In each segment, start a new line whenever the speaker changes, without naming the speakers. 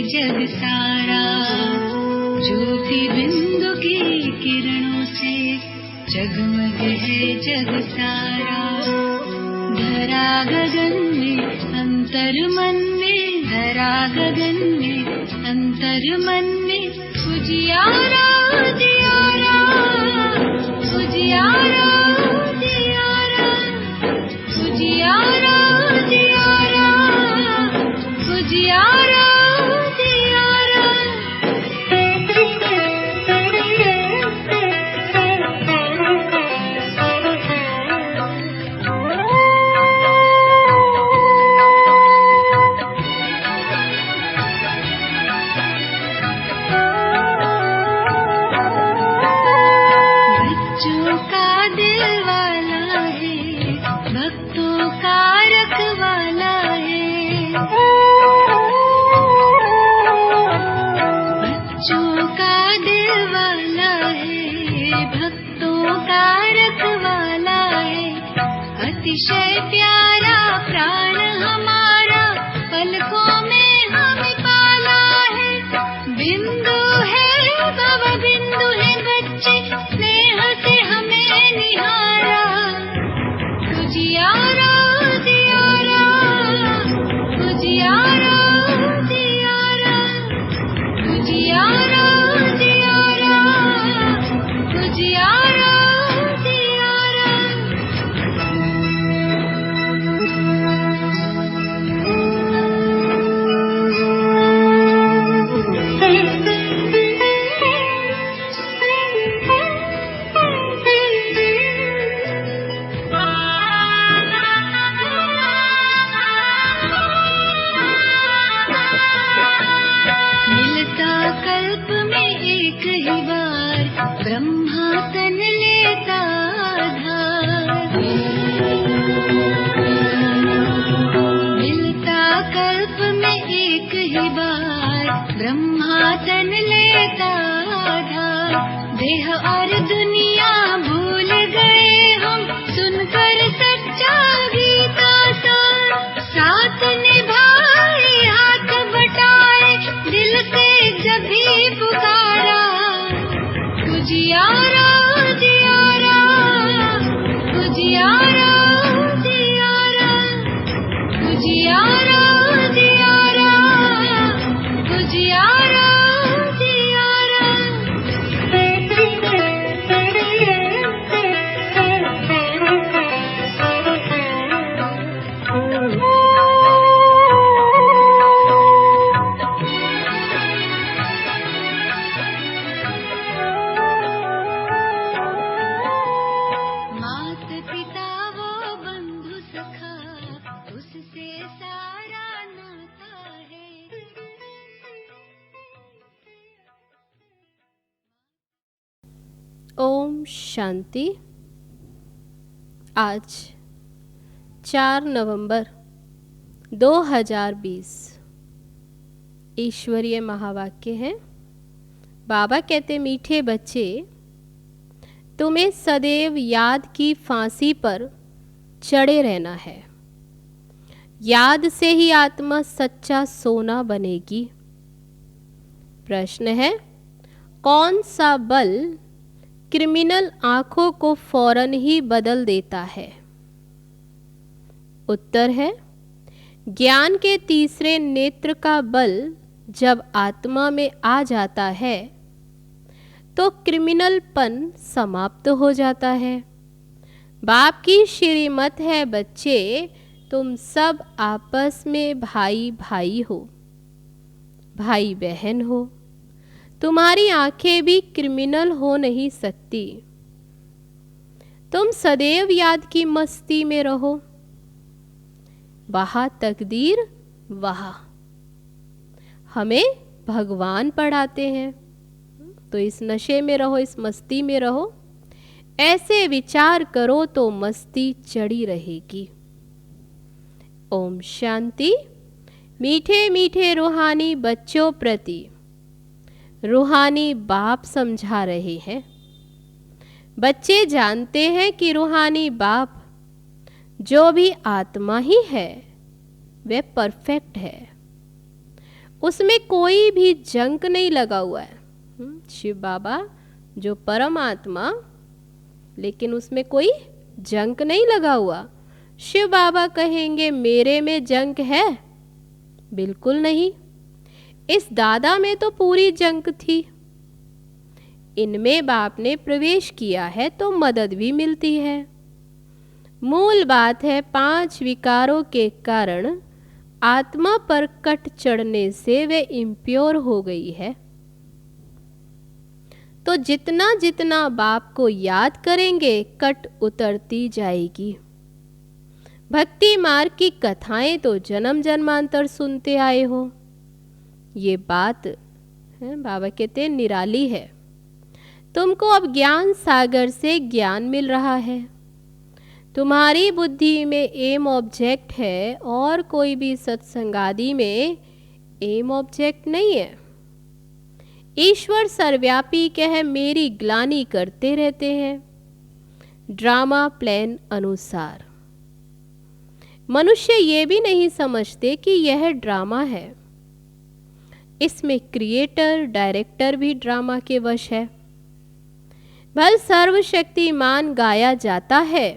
जग सारा, ज्योति बिंदु की किरणों से जगमग है जग सारा। धरा गगन में अंतर मन में, धरा गगन में अंतर मन में, उजियारा उजियारा उजियारा उजियारा उजियारा उजियारा उजियारा अतिशय प्यारा प्राण हमारा, पलकों में हमें पाला है। बिंदु है भव बिंदु है बच्चे, स्नेह से हमें निहारा। उजियारा उजियारा उजियारा उजियारा उजियारा उजियारा उजियारा। ब्रह्मा तन लेता धार, मिलता कल्प में एक ही बार। ब्रह्मा तन लेता धार, देह और दुनिया भूल गए हम, सुनकर सच्चा गीता सार। साथ निभाए हाथ बटाए, दिल से जब भी पुकारा। उजियारा उजियारा उजियारा उजियारा उजियारा उजियारा उजियारा
ओम शांति। आज 4 नवंबर 2020 ईश्वरीय महावाक्य है। बाबा कहते, मीठे बच्चे, तुम्हें सदैव याद की फांसी पर चढ़े रहना है। याद से ही आत्मा सच्चा सोना बनेगी। प्रश्न है, कौन सा बल क्रिमिनल आंखों को फौरन ही बदल देता है? उत्तर है, ज्ञान के तीसरे नेत्र का बल जब आत्मा में आ जाता है तो क्रिमिनलपन समाप्त हो जाता है। बाप की श्रीमत है, बच्चे, तुम सब आपस में भाई भाई हो, भाई बहन हो। तुम्हारी आंखें भी क्रिमिनल हो नहीं सकती। तुम सदैव याद की मस्ती में रहो। वहाँ तकदीर, वहाँ हमें भगवान पढ़ाते हैं, तो इस नशे में रहो, इस मस्ती में रहो। ऐसे विचार करो तो मस्ती चढ़ी रहेगी। ओम शांति। मीठे मीठे रूहानी बच्चों प्रति रूहानी बाप समझा रहे हैं। बच्चे जानते हैं कि रूहानी बाप जो भी आत्मा ही है वह परफेक्ट है। उसमें कोई भी जंक नहीं लगा हुआ है। शिव बाबा जो परमात्मा, लेकिन उसमें कोई जंक नहीं लगा हुआ। शिव बाबा कहेंगे मेरे में जंक है? बिल्कुल नहीं। इस दादा में तो पूरी जंक थी। इनमें बाप ने प्रवेश किया है तो मदद भी मिलती है। मूल बात है 5 विकारों के कारण आत्मा पर कट चढ़ने से वे इम्प्योर हो गई है। तो जितना जितना बाप को याद करेंगे कट उतरती जाएगी। भक्ति मार्ग की कथाएं तो जन्म जन्मांतर सुनते आए हो। ये बात है बाबा कहते निराली है। तुमको अब ज्ञान सागर से ज्ञान मिल रहा है। तुम्हारी बुद्धि में एम ऑब्जेक्ट है और कोई भी सत्संगादि में एम ऑब्जेक्ट नहीं है। ईश्वर सर्वव्यापी कह मेरी ग्लानि करते रहते हैं ड्रामा प्लान अनुसार। मनुष्य ये भी नहीं समझते कि यह ड्रामा है। इसमें क्रिएटर डायरेक्टर भी ड्रामा के वश है। भल सर्वशक्तिमान गाया जाता है,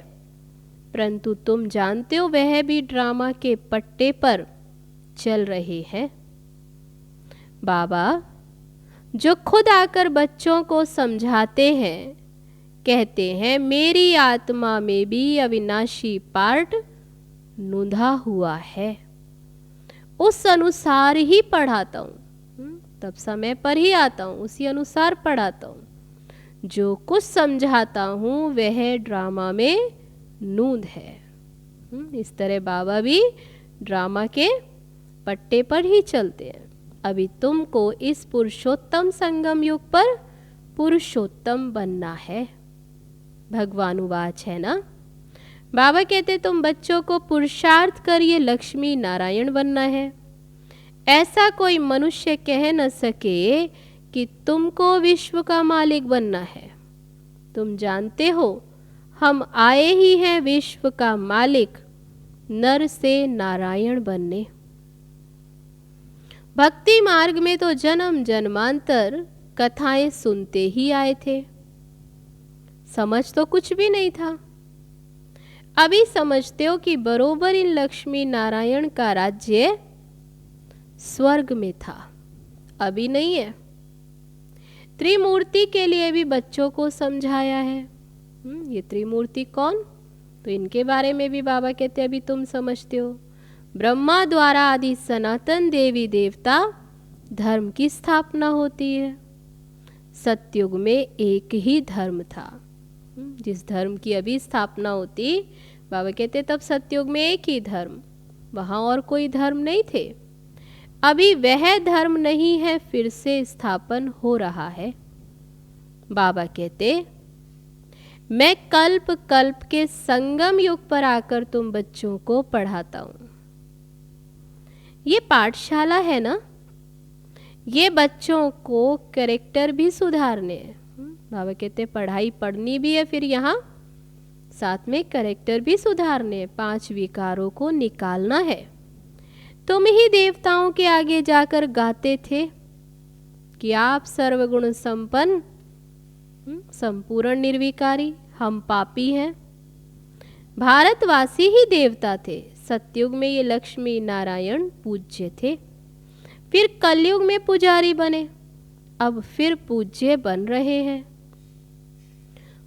परंतु तुम जानते हो वह भी ड्रामा के पट्टे पर चल रहे हैं। बाबा जो खुद आकर बच्चों को समझाते हैं, कहते हैं मेरी आत्मा में भी अविनाशी पार्ट नूंधा हुआ है, उस अनुसार ही पढ़ाता हूँ। तब समय पर ही आता हूँ, उसी अनुसार पढ़ाता हूँ। जो कुछ समझाता हूँ वह ड्रामा में नूंद है। इस तरह बाबा भी ड्रामा के पट्टे पर ही चलते हैं। अभी तुमको इस पुरुषोत्तम संगम युग पर पुरुषोत्तम बनना है। भगवानुवाच है ना। बाबा कहते तुम बच्चों को पुरुषार्थ कर ये लक्ष्मी नारायण बनना है। ऐसा कोई मनुष्य कह न सके कि तुमको विश्व का मालिक बनना है। तुम जानते हो हम आए ही हैं विश्व का मालिक नर से नारायण बनने। भक्ति मार्ग में तो जन्म जन्मांतर कथाएं सुनते ही आए थे। समझ तो कुछ भी नहीं था। अभी समझते हो कि बरोबर इन लक्ष्मी नारायण का राज्य स्वर्ग में था, अभी नहीं है। त्रिमूर्ति के लिए भी बच्चों को समझाया है। ये त्रिमूर्ति कौन? तो इनके बारे में भी बाबा कहते अभी तुम समझते हो। ब्रह्मा द्वारा आदि सनातन देवी देवता धर्म की स्थापना होती है। सतयुग में एक ही धर्म था। जिस धर्म की अभी स्थापना होती, बाबा कहते तब सतयुग में एक ही धर्म, वहाँ और कोई धर्म नहीं थे। अभी वह धर्म नहीं है, फिर से स्थापन हो रहा है। बाबा कहते मैं कल्प कल्प के संगम युग पर आकर तुम बच्चों को पढ़ाता हूँ। ये पाठशाला है ना, ये बच्चों को कैरेक्टर भी सुधारने हैं। बाबा कहते पढ़ाई पढ़नी भी है, फिर यहाँ साथ में कैरेक्टर भी सुधारने, 5 विकारों को निकालना है। तुम ही देवताओं के आगे जाकर गाते थे कि आप सर्वगुण संपन्न संपूर्ण निर्विकारी, हम पापी हैं। भारतवासी ही देवता थे। सतयुग में ये लक्ष्मी नारायण पूज्य थे, फिर कलयुग में पुजारी बने, अब फिर पूज्य बन रहे हैं।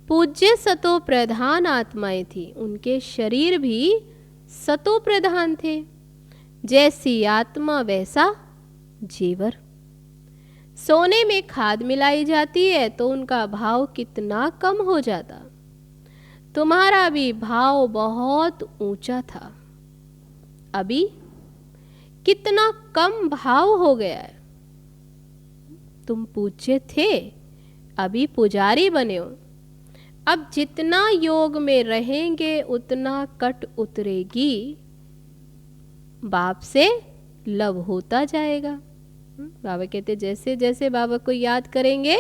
पूज्य सतो प्रधान आत्माएं थी, उनके शरीर भी सतो प्रधान थे। जैसी आत्मा वैसा जीवर। सोने में खाद मिलाई जाती है तो उनका भाव कितना कम हो जाता। तुम्हारा भी भाव बहुत ऊंचा था, अभी कितना कम भाव हो गया है। तुम पूज्य थे, अभी पुजारी बने हो। अब जितना योग में रहेंगे उतना कट उतरेगी, बाप से लव होता जाएगा। बाबा कहते जैसे जैसे बाबा को याद करेंगे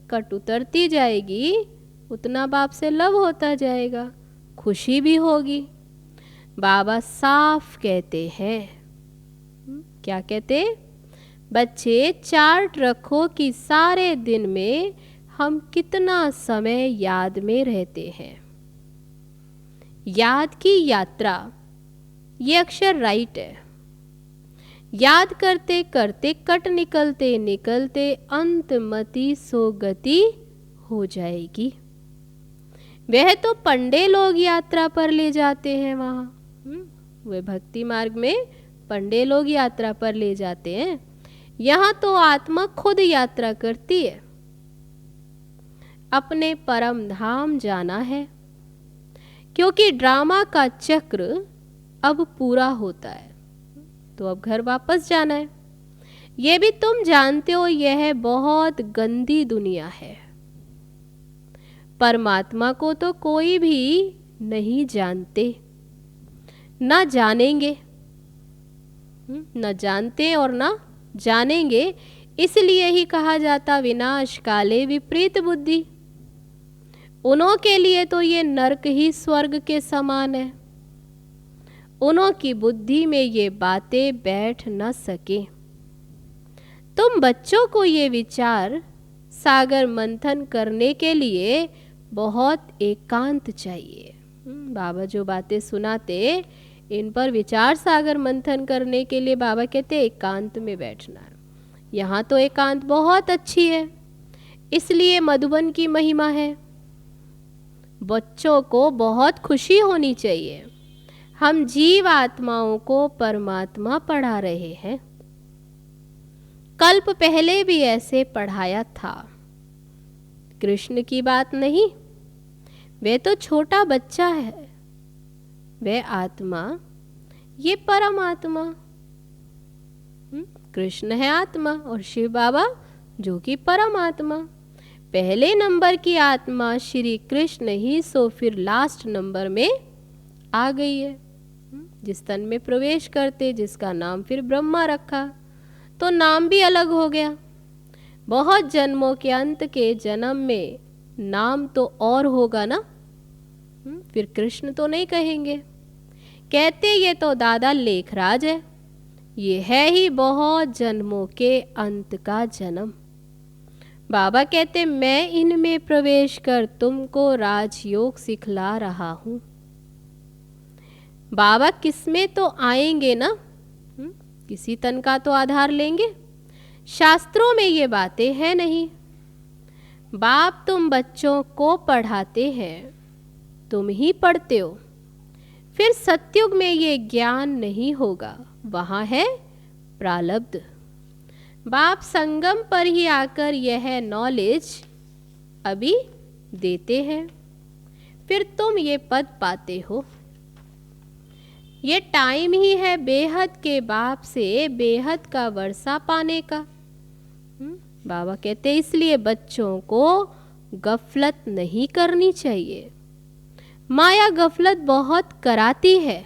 कट उतरती जाएगी, उतना बाप से लव होता जाएगा, खुशी भी होगी। बाबा साफ कहते हैं, क्या कहते? बच्चे चार्ट रखो कि सारे दिन में हम कितना समय याद में रहते हैं। याद की यात्रा, ये अक्षर राइट है। याद करते करते कट निकलते निकलते अंतमति सोगति हो जाएगी। वह तो पंडे लोग यात्रा पर ले जाते हैं वहाँ, वे भक्ति मार्ग में पंडे लोग यात्रा पर ले जाते हैं। यहाँ तो आत्मा खुद यात्रा करती है, अपने परम धाम जाना है, क्योंकि ड्रामा का चक्र अब पूरा होता है, तो अब घर वापस जाना है। ये भी तुम जानते हो, यह बहुत गंदी दुनिया है। परमात्मा को तो कोई भी नहीं जानते, ना जानेंगे, न जानते और ना जानेंगे। इसलिए ही कहा जाता विनाश काले विपरीत बुद्धि। उन्हों के लिए तो ये नरक ही स्वर्ग के समान है। उन्हों की बुद्धि में ये बातें बैठ न सके। तुम बच्चों को ये विचार सागर मंथन करने के लिए बहुत एकांत चाहिए। बाबा जो बातें सुनाते, इन पर विचार सागर मंथन करने के लिए बाबा कहते एकांत में बैठना है। यहाँ तो एकांत बहुत अच्छी है, इसलिए मधुबन की महिमा है। बच्चों को बहुत खुशी होनी चाहिए। हम जीव आत्माओं को परमात्मा पढ़ा रहे हैं। कल्प पहले भी ऐसे पढ़ाया था। कृष्ण की बात नहीं, वे तो छोटा बच्चा है। वह आत्मा, ये परमात्मा। कृष्ण है आत्मा और शिव बाबा जो कि परमात्मा। पहले नंबर की आत्मा श्री कृष्ण ही, सो फिर लास्ट नंबर में आ गई है। जिस तन में प्रवेश करते, जिसका नाम फिर ब्रह्मा रखा, तो नाम भी अलग हो गया। बहुत जन्मों के अंत के जन्म में नाम तो और होगा ना, फिर कृष्ण तो नहीं कहेंगे। कहते ये तो दादा लेखराज है, ये है ही बहुत जन्मों के अंत का जन्म। बाबा कहते मैं इनमें प्रवेश कर तुमको राजयोग सिखला रहा हूं। बाबा किसमें तो आएंगे ना, किसी तन का तो आधार लेंगे। शास्त्रों में ये बातें हैं नहीं। बाप तुम बच्चों को पढ़ाते हैं, तुम ही पढ़ते हो। फिर सतयुग में ये ज्ञान नहीं होगा, वहाँ है प्रालब्ध। बाप संगम पर ही आकर यह नॉलेज अभी देते हैं, फिर तुम ये पद पाते हो। ये टाइम ही है बेहद के बाप से बेहद का वर्षा पाने का। बाबा कहते इसलिए बच्चों को गफलत नहीं करनी चाहिए। माया गफलत बहुत कराती है,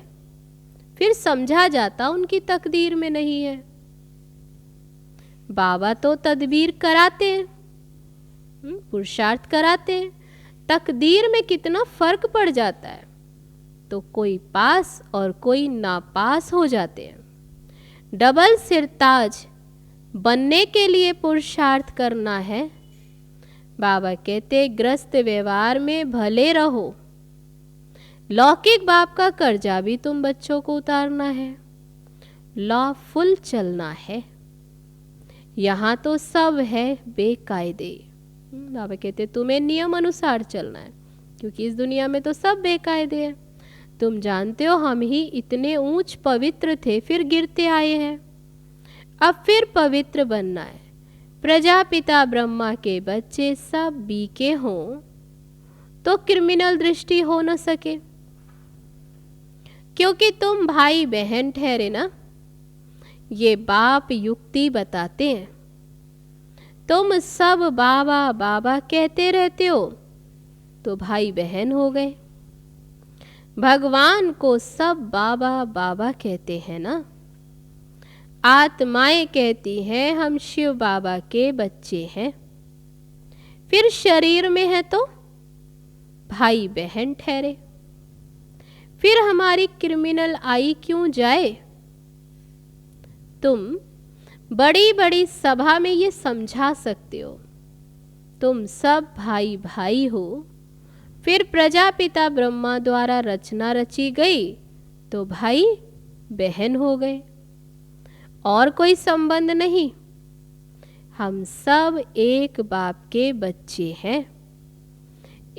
फिर समझा जाता उनकी तकदीर में नहीं है। बाबा तो तदबीर कराते हैं, पुरुषार्थ कराते हैं। तकदीर में कितना फर्क पड़ जाता है, तो कोई पास और कोई नापास हो जाते हैं। डबल सिरताज बनने के लिए पुरुषार्थ करना है। बाबा कहते ग्रस्त व्यवहार में भले रहो। लौकिक बाप का कर्जा भी तुम बच्चों को उतारना है, लॉफुल चलना है। यहाँ तो सब है बेकायदे। बाबा कहते तुम्हें नियम अनुसार चलना है, क्योंकि इस दुनिया में तो सब बेकायदे हैं। तुम जानते हो हम ही इतने ऊंच पवित्र थे, फिर गिरते आए हैं। अब फिर पवित्र बनना है। प्रजापिता ब्रह्मा के बच्चे सब बीके हों तो क्रिमिनल दृष्टि हो न सके, क्योंकि तुम भाई बहन ठहरे ना। ये बाप युक्ति बताते हैं। तुम सब बाबा बाबा कहते रहते हो तो भाई बहन हो गए। भगवान को सब बाबा बाबा कहते हैं ना। आत्माएं कहती हैं हम शिव बाबा के बच्चे हैं, फिर शरीर में है तो भाई बहन ठहरे। फिर हमारी क्रिमिनल आई क्यों जाए। तुम बड़ी बड़ी सभा में ये समझा सकते हो, तुम सब भाई भाई हो। फिर प्रजापिता ब्रह्मा द्वारा रचना रची गई तो भाई बहन हो गए, और कोई संबंध नहीं। हम सब एक बाप के बच्चे हैं।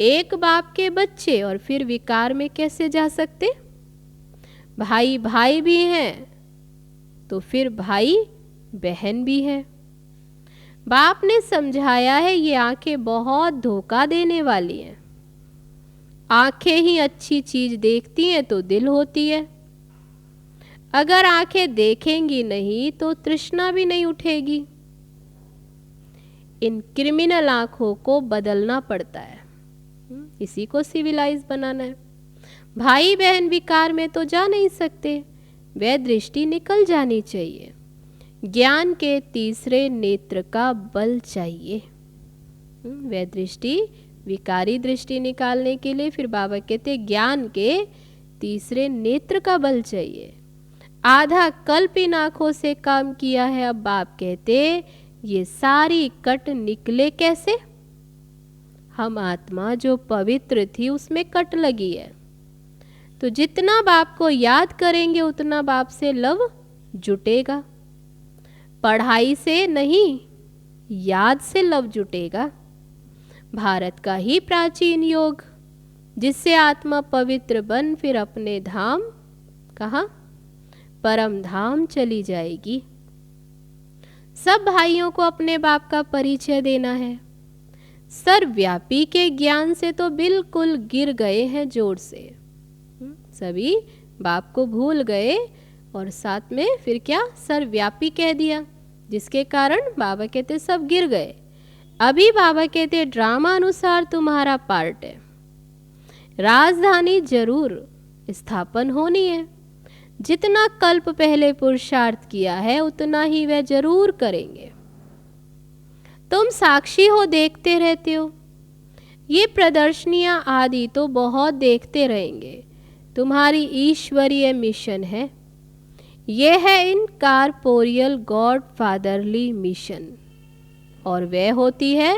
एक बाप के बच्चे और फिर विकार में कैसे जा सकते? भाई भाई भी हैं तो फिर भाई बहन भी है। बाप ने समझाया है ये आंखें बहुत धोखा देने वाली हैं। आंखें ही अच्छी चीज देखती हैं तो दिल होती है। अगर आंखें देखेंगी नहीं तो तृष्णा भी नहीं उठेगी। इन क्रिमिनल आंखों को बदलना पड़ता है, इसी को सिविलाइज बनाना है। भाई बहन विकार में तो जा नहीं सकते, वह दृष्टि निकल जानी चाहिए। ज्ञान के तीसरे नेत्र का बल चाहिए। वह दृष्टि, विकारी दृष्टि निकालने के लिए फिर बाबा कहते ज्ञान के तीसरे नेत्र का बल चाहिए। आधा कल्प इन आंखों से काम किया है। अब बाप कहते ये सारी कट निकले कैसे? हम आत्मा जो पवित्र थी उसमें कट लगी है, तो जितना बाप को याद करेंगे उतना बाप से लव जुटेगा। पढ़ाई से नहीं, याद से लव जुटेगा। भारत का ही प्राचीन योग, जिससे आत्मा पवित्र बन फिर अपने धाम, कहाँ? परम धाम चली जाएगी। सब भाइयों को अपने बाप का परिचय देना है। सर्वव्यापी के ज्ञान से तो बिल्कुल गिर गए हैं जोर से। सभी बाप को भूल गए और साथ में फिर क्या सर्वव्यापी कह दिया, जिसके कारण बाबा कहते सब गिर गए। अभी बाबा कहते ड्रामा अनुसार तुम्हारा पार्ट है। राजधानी जरूर स्थापन होनी है। जितना कल्प पहले पुरुषार्थ किया है उतना ही वह जरूर करेंगे। तुम साक्षी हो, देखते रहते हो। ये प्रदर्शनियां आदि तो बहुत देखते रहेंगे। तुम्हारी ईश्वरीय मिशन है। यह है इनकॉर्पोरियल गॉड फादरली मिशन, और वह होती है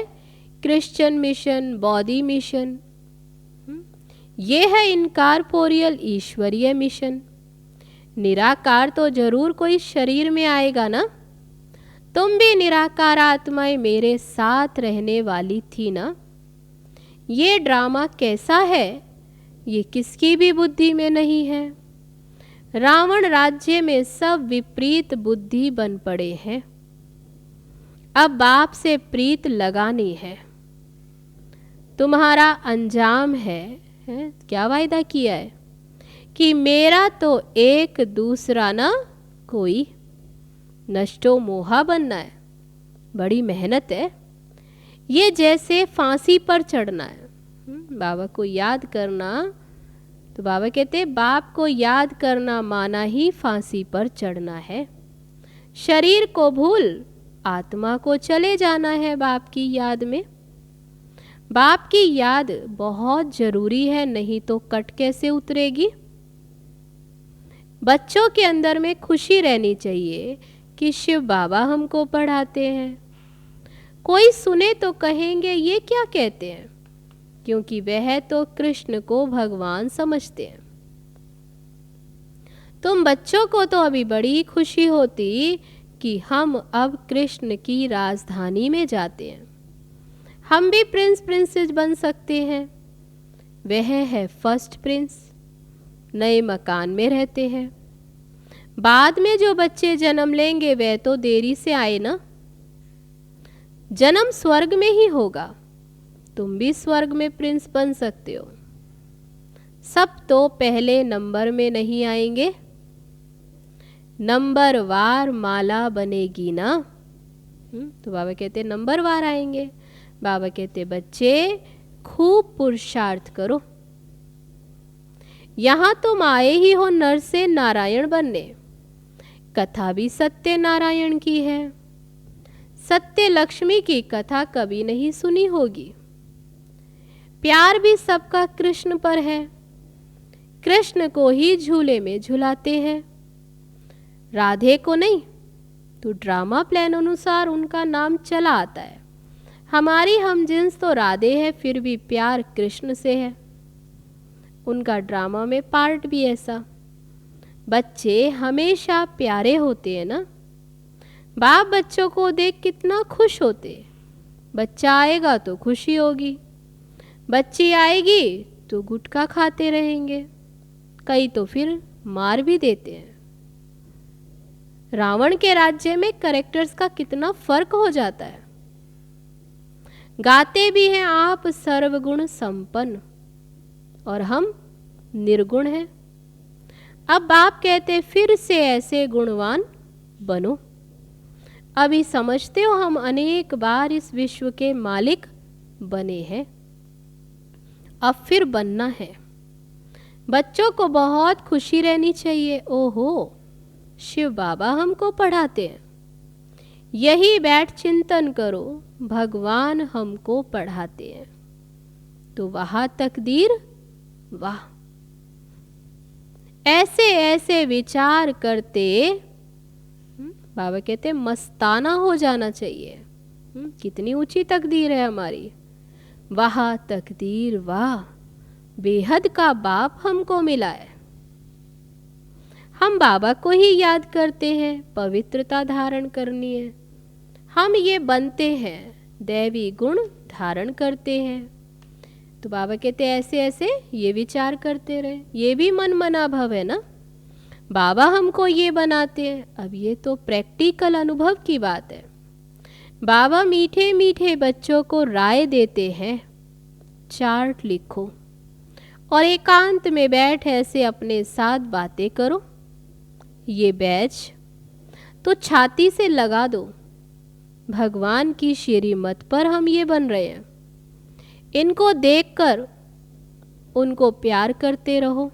क्रिश्चियन मिशन, बॉडी मिशन। यह है इनकॉर्पोरियल ईश्वरीय मिशन। निराकार तो जरूर कोई शरीर में आएगा ना। तुम भी निराकार आत्माएं मेरे साथ रहने वाली थी ना। ये ड्रामा कैसा है, ये किसकी भी बुद्धि में नहीं है। रावण राज्य में सब विपरीत बुद्धि बन पड़े हैं। अब बाप से प्रीत लगानी है। तुम्हारा अंजाम है क्या वायदा किया है कि मेरा तो एक दूसरा ना कोई, नष्टो मोहा बनना है। बड़ी मेहनत है ये, जैसे फांसी पर चढ़ना है। बाबा को याद करना, तो बाबा कहते बाप को याद करना माना ही फांसी पर चढ़ना है। शरीर को भूल आत्मा को चले जाना है बाप की याद में। बाप की याद बहुत जरूरी है, नहीं तो कट कैसे उतरेगी। बच्चों के अंदर में खुशी रहनी चाहिए कि शिव बाबा हमको पढ़ाते हैं। कोई सुने तो कहेंगे ये क्या कहते हैं, क्योंकि वह तो कृष्ण को भगवान समझते हैं। तुम बच्चों को तो अभी बड़ी खुशी होती कि हम अब कृष्ण की राजधानी में जाते हैं। हम भी प्रिंस प्रिंसेस बन सकते हैं। वह है फर्स्ट प्रिंस, नए मकान में रहते हैं। बाद में जो बच्चे जन्म लेंगे वह तो देरी से आए ना। जन्म स्वर्ग में ही होगा। तुम भी स्वर्ग में प्रिंस बन सकते हो। सब तो पहले नंबर में नहीं आएंगे, नंबर वार माला बनेगी ना। तो बाबा कहते नंबर वार आएंगे। बाबा कहते बच्चे खूब पुरुषार्थ करो। यहां तुम आए ही हो नर से नारायण बनने। कथा भी सत्य नारायण की है। सत्य लक्ष्मी की कथा कभी नहीं सुनी होगी। प्यार भी सबका कृष्ण पर है। कृष्ण को ही झूले में झुलाते हैं, राधे को नहीं। तो ड्रामा प्लान अनुसार उनका नाम चला आता है। हमारी हमजिन्स तो राधे है, फिर भी प्यार कृष्ण से है। उनका ड्रामा में पार्ट भी ऐसा। बच्चे हमेशा प्यारे होते हैं ना। बाप बच्चों को देख कितना खुश होते। बच्चा आएगा तो खुशी होगी, बच्ची आएगी तो गुटखा खाते रहेंगे, कई तो फिर मार भी देते हैं। रावण के राज्य में कैरेक्टर्स का कितना फर्क हो जाता है। गाते भी हैं आप सर्वगुण संपन्न और हम निर्गुण हैं। अब बाप कहते फिर से ऐसे गुणवान बनो। अभी समझते हो हम अनेक बार इस विश्व के मालिक बने हैं, अब फिर बनना है। बच्चों को बहुत खुशी रहनी चाहिए। ओहो, शिव बाबा हमको पढ़ाते हैं। यही बैठ चिंतन करो, भगवान हमको पढ़ाते हैं। तो वहाँ तकदीर वाह। ऐसे ऐसे विचार करते बाबा कहते मस्ताना हो जाना चाहिए। कितनी ऊंची तकदीर है हमारी। वाह तकदीर वाह, बेहद का बाप हमको मिला है। हम बाबा को ही याद करते हैं, पवित्रता धारण करनी है। हम ये बनते हैं, दैवी गुण धारण करते हैं। तो बाबा कहते ऐसे ऐसे ये विचार करते रहे। ये भी मन मना भव है ना। बाबा हमको ये बनाते हैं। अब ये तो प्रैक्टिकल अनुभव की बात है। बाबा मीठे मीठे बच्चों को राय देते हैं, चार्ट लिखो और एकांत में बैठ ऐसे अपने साथ बातें करो। ये बैच तो छाती से लगा दो। भगवान की श्रीमत पर हम ये बन रहे हैं। इनको देखकर उनको प्यार करते रहो।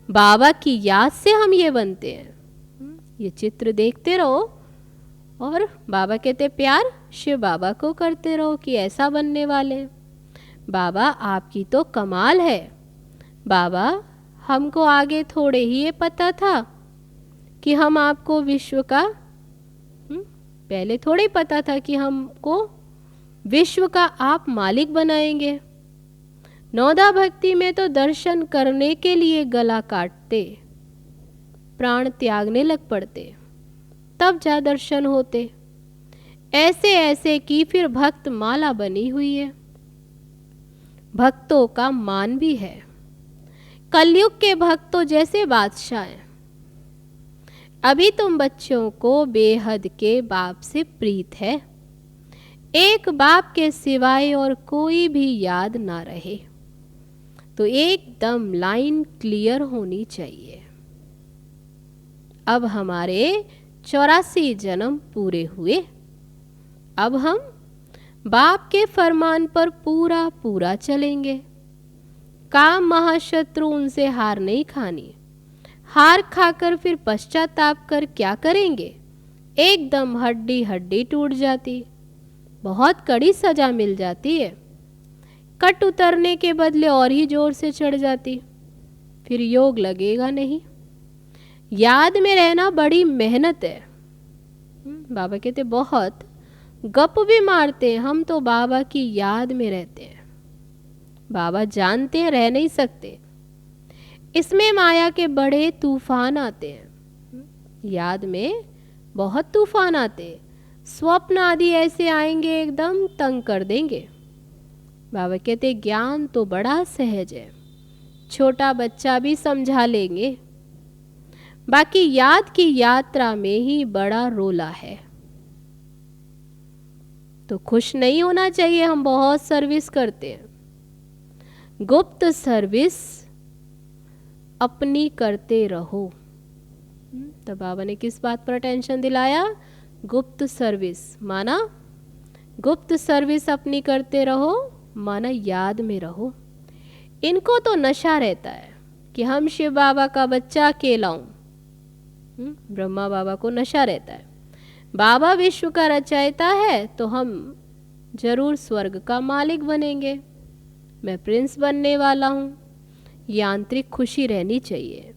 बाबा की याद से हम ये बनते हैं। ये चित्र देखते रहो और बाबा कहते प्यार शिव बाबा को करते रहो कि ऐसा बनने वाले। बाबा आपकी तो कमाल है। बाबा हमको आगे थोड़े ही ये पता था कि हम आपको विश्व का पहले थोड़े पता था कि हमको विश्व का आप मालिक बनाएंगे। नौदा भक्ति में तो दर्शन करने के लिए गला काटते, प्राण त्यागने लग पड़ते, तब जा दर्शन होते। ऐसे ऐसे की फिर भक्त माला बनी हुई है। भक्तों का मान भी है। कलयुग के भक्तों जैसे बादशाह हैं। अभी तुम बच्चों को बेहद के बाप से प्रीत है। एक बाप के सिवाय और कोई भी याद ना रहे तो एकदम लाइन क्लियर होनी चाहिए। अब हमारे 84 जन्म पूरे हुए। अब हम बाप के फरमान पर पूरा पूरा चलेंगे। काम महाशत्रु, उनसे हार नहीं खानी। हार खाकर फिर पश्चाताप कर क्या करेंगे। एकदम हड्डी हड्डी टूट जाती, बहुत कड़ी सजा मिल जाती है। कट उतरने के बदले और ही जोर से चढ़ जाती, फिर योग लगेगा नहीं। याद में रहना बड़ी मेहनत है। बाबा कहते बहुत गप भी मारते हैं हम तो बाबा की याद में रहते हैं। बाबा जानते हैं रह नहीं सकते, इसमें माया के बड़े तूफान आते हैं। याद में बहुत तूफान आते, स्वप्न आदि ऐसे आएंगे एकदम तंग कर देंगे। बाबा कहते ज्ञान तो बड़ा सहज है, छोटा बच्चा भी समझा लेंगे। बाकी याद की यात्रा में ही बड़ा रोला है। तो खुश नहीं होना चाहिए। हम बहुत सर्विस करते हैं, गुप्त सर्विस अपनी करते रहो। तो बाबा ने किस बात पर अटेंशन दिलाया। गुप्त सर्विस माना गुप्त सर्विस अपनी करते रहो, माना याद में रहो। इनको तो नशा रहता है कि हम शिव बाबा का बच्चा कहलाऊं। ब्रह्मा बाबा को नशा रहता है, बाबा विश्व का रचयिता है तो हम जरूर स्वर्ग का मालिक बनेंगे। मैं प्रिंस बनने वाला हूँ। यांत्रिक खुशी रहनी चाहिए।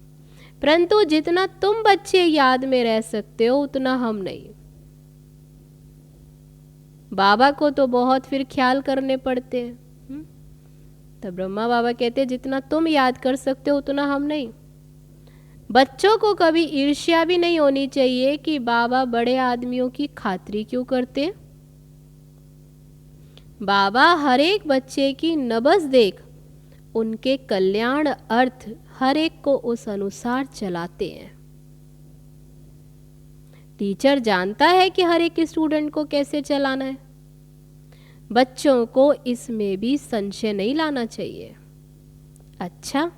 परंतु जितना तुम बच्चे याद में रह सकते हो उतना हम नहीं। बाबा को तो बहुत फिर ख्याल करने पड़ते हैं। तो ब्रह्मा बाबा कहते हैं जितना तुम याद कर सकते हो उतना हम नहीं। बच्चों को कभी ईर्ष्या भी नहीं होनी चाहिए कि बाबा बड़े आदमियों की खातिरी क्यों करते। बाबा हर एक बच्चे की नब्ज देख उनके कल्याण अर्थ हर एक को उस अनुसार चलाते हैं। टीचर जानता है कि हर एक स्टूडेंट को कैसे चलाना है। बच्चों को इसमें भी संशय नहीं लाना चाहिए। अच्छा,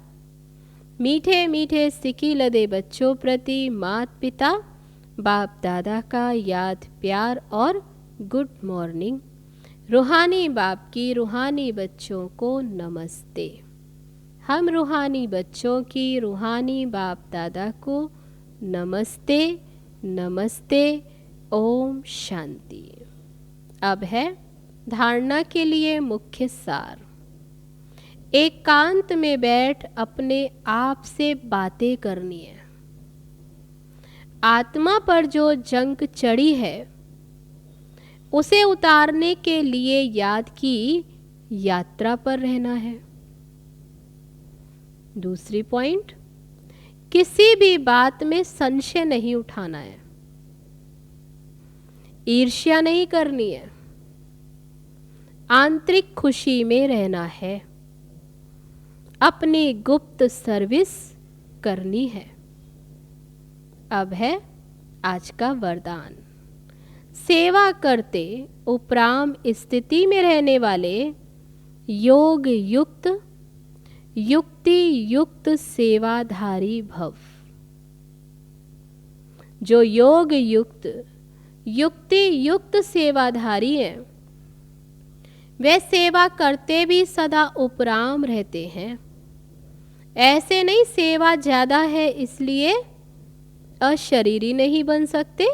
मीठे मीठे सिकी लदे बच्चों प्रति माता पिता बाप दादा का याद प्यार और गुड मॉर्निंग। रूहानी बाप की रूहानी बच्चों को नमस्ते। हम रूहानी बच्चों की रूहानी बाप दादा को नमस्ते नमस्ते। ओम शांति। अब है धारणा के लिए मुख्य सार। एकांत में बैठ अपने आप से बातें करनी है। आत्मा पर जो जंग चढ़ी है उसे उतारने के लिए याद की यात्रा पर रहना है। दूसरी पॉइंट, किसी भी बात में संशय नहीं उठाना है, ईर्ष्या नहीं करनी है, आंतरिक खुशी में रहना है, अपनी गुप्त सर्विस करनी है। अब है आज का वरदान। सेवा करते उपराम स्थिति में रहने वाले योग युक्त युक्ति युक्त सेवाधारी भव। जो योग युक्त युक्ति युक्त सेवाधारी हैं वे सेवा करते भी सदा उपराम रहते हैं। ऐसे नहीं सेवा ज्यादा है इसलिए अशरीरी नहीं बन सकते,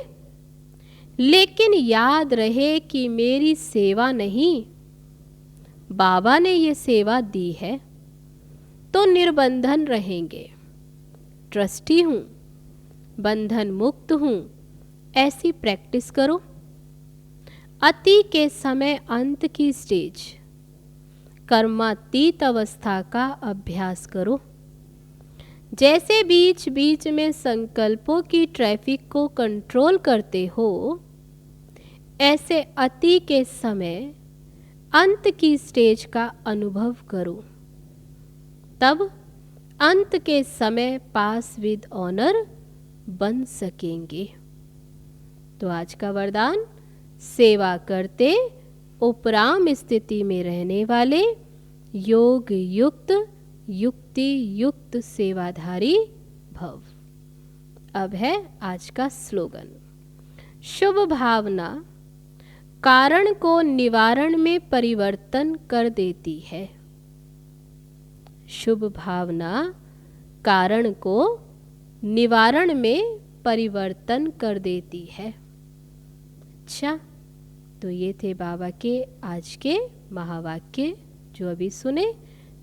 लेकिन याद रहे कि मेरी सेवा नहीं, बाबा ने ये सेवा दी है तो निर्बंधन रहेंगे। ट्रस्टी हूँ, बंधन मुक्त हूँ, ऐसी प्रैक्टिस करो। अति के समय अंत की स्टेज कर्मातीत अवस्था का अभ्यास करो। जैसे बीच बीच में संकल्पों की ट्रैफिक को कंट्रोल करते हो, ऐसे अति के समय अंत की स्टेज का अनुभव करो। तब अंत के समय पास विद ऑनर बन सकेंगे। तो आज का वरदान, सेवा करते उपराम स्थिति में रहने वाले योग युक्त युक्ति युक्त सेवाधारी भव। अब है आज का स्लोगन। शुभ भावना कारण को निवारण में परिवर्तन कर देती है। शुभ भावना कारण को निवारण में परिवर्तन कर देती है। अच्छा, तो ये थे बाबा के आज के महावाक्य जो अभी सुने।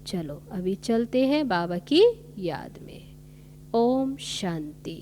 चलो अभी चलते हैं बाबा की याद में। ओम शांति।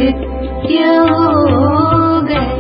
कृत्य हो गए।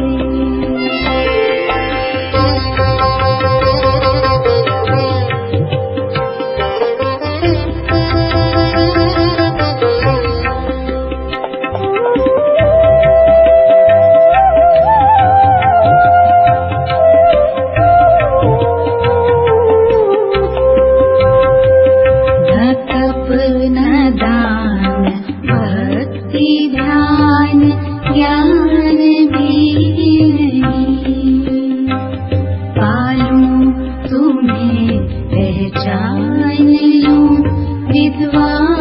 पहचान लूं विद्वान